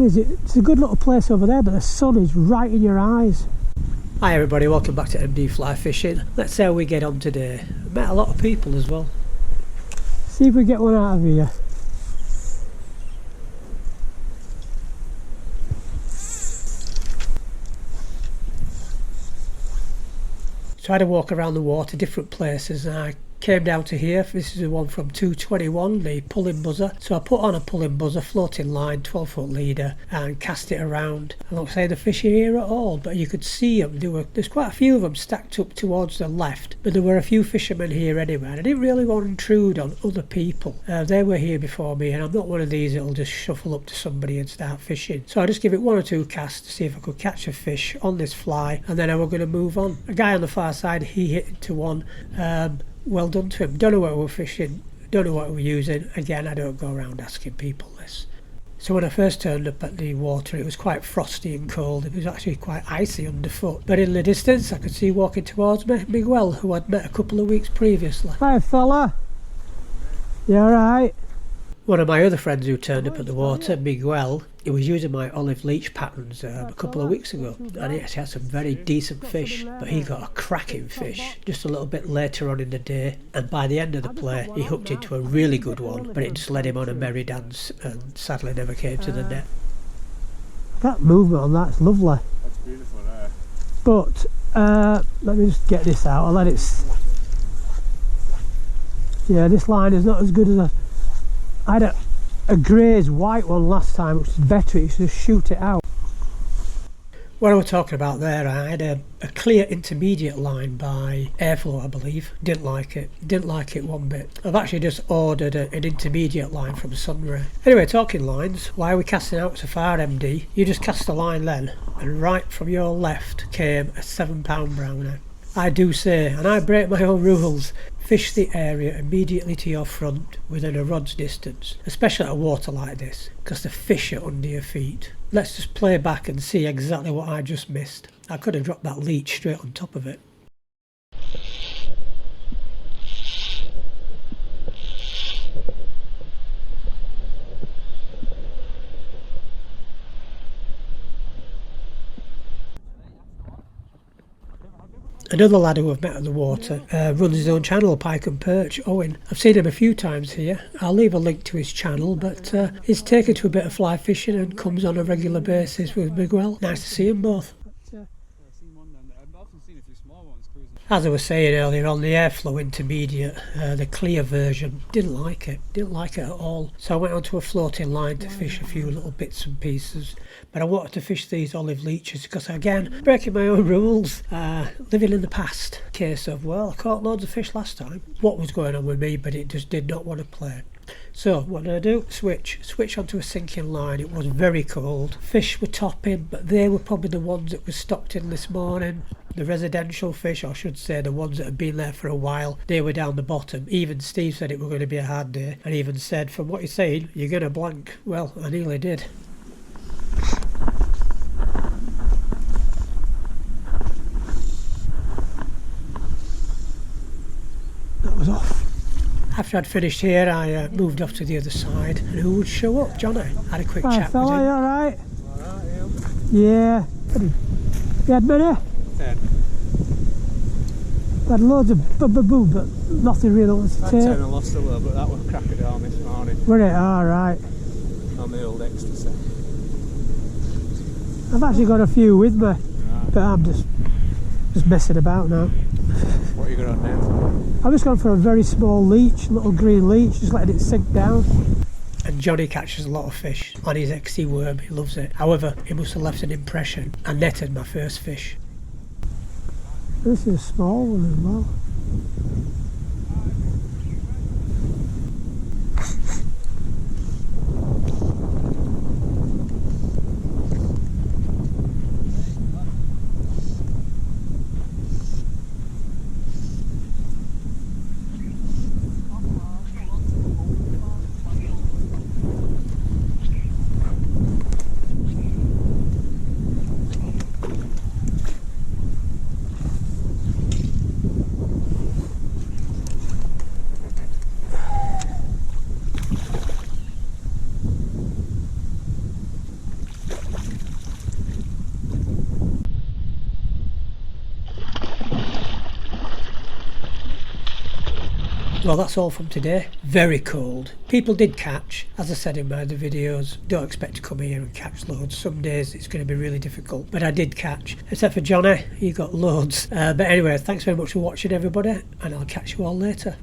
problem is it's a good little place over there, but the sun is right in your eyes. Hi everybody, welcome back to MD Fly Fishing. Let's see how we get on today. Met a lot of people as well. See if we get one out of here. So I had a walk around the water, different places, and I came down to here. This is the one from 221, the pulling buzzer. So I put on a pulling buzzer, floating line, 12-foot leader, and cast it around. I don't say the fish are here at all, but you could see them. There's quite a few of them stacked up towards the left, but there were a few fishermen here anyway. And I didn't really want to intrude on other people. They were here before me, and I'm not one of these that'll just shuffle up to somebody and start fishing. So I just give it one or two casts to see if I could catch a fish on this fly, and then I was going to move on. A guy on the far side, he hit into one. Well done to him. Don't know what we're fishing, don't know what we're using. Again, I don't go around asking people this. So when I first turned up at the water, it was quite frosty and cold. It was actually quite icy underfoot. But in the distance, I could see walking towards me Miguel, who I'd met a couple of weeks previously. Hi fella, you alright? One of my other friends who turned up at the water, Miguel, he was using my olive leech patterns a couple of weeks ago, and he actually had some very decent fish, but he got a cracking fish just a little bit later on in the day, and by the end of the play he hooked into a really good one, but it just led him on a merry dance and sadly never came to the net. That movement on that's lovely. That's beautiful there. But let me just get this out. I'll let it. Yeah, this line is not as good as I had a grazed white one last time, which is better. You should just shoot it out. What I was talking about there, I had a clear intermediate line by Airflow, I believe. Didn't like it one bit. I've actually just ordered an intermediate line from Sunray. Anyway, talking lines, why are we casting out so far, MD? You just cast a line then, and right from your left came a 7-pound brownie. I do say, and I break my own rules, fish the area immediately to your front within a rod's distance, especially at a water like this, because the fish are under your feet. Let's just play back and see exactly what I just missed. I could have dropped that leech straight on top of it. Another lad who I've met at the water runs his own channel, Pike and Perch, Owen. I've seen him a few times here. I'll leave a link to his channel, but he's taken to a bit of fly fishing and comes on a regular basis with Miguel. Nice to see them both. As I was saying earlier on, the Airflow intermediate, the clear version, didn't like it at all. So I went onto a floating line to fish a few little bits and pieces. But I wanted to fish these olive leeches because, again, breaking my own rules, living in the past. Case of, well, I caught loads of fish last time. What was going on with me, but it just did not want to play. So what did I do? Switch onto a sinking line. It was very cold. Fish were topping, but they were probably the ones that were stocked in this morning. The residential fish, or I should say the ones that had been there for a while, they were down the bottom. Even Steve said it was going to be a hard day, and even said, from what you're saying, you're going to blank. Well, I nearly did. That was off. After I'd finished here, I moved off to the other side, and who would show up? Johnny. Had a quick chat with him. Are you alright? Alright, yeah. You had many? 10. I had loads of boo, but nothing really was to take. I had 10 and lost a little, but that was cracking down this morning. Were it? Alright. On the old ecstasy. I've actually got a few with me, right. But I'm just messing about now. What are you going on now? I've just gone for a very small leech, little green leech, just letting it sink down. And Johnny catches a lot of fish on his XC worm, he loves it. However, he must have left an impression. I netted my first fish. This is a small one as well. Well, that's all from today. Very cold. People did catch. As I said in my other videos, don't expect to come here and catch loads. Some days it's going to be really difficult. But I did catch. Except for Johnny, he got loads. But anyway, thanks very much for watching, everybody. And I'll catch you all later.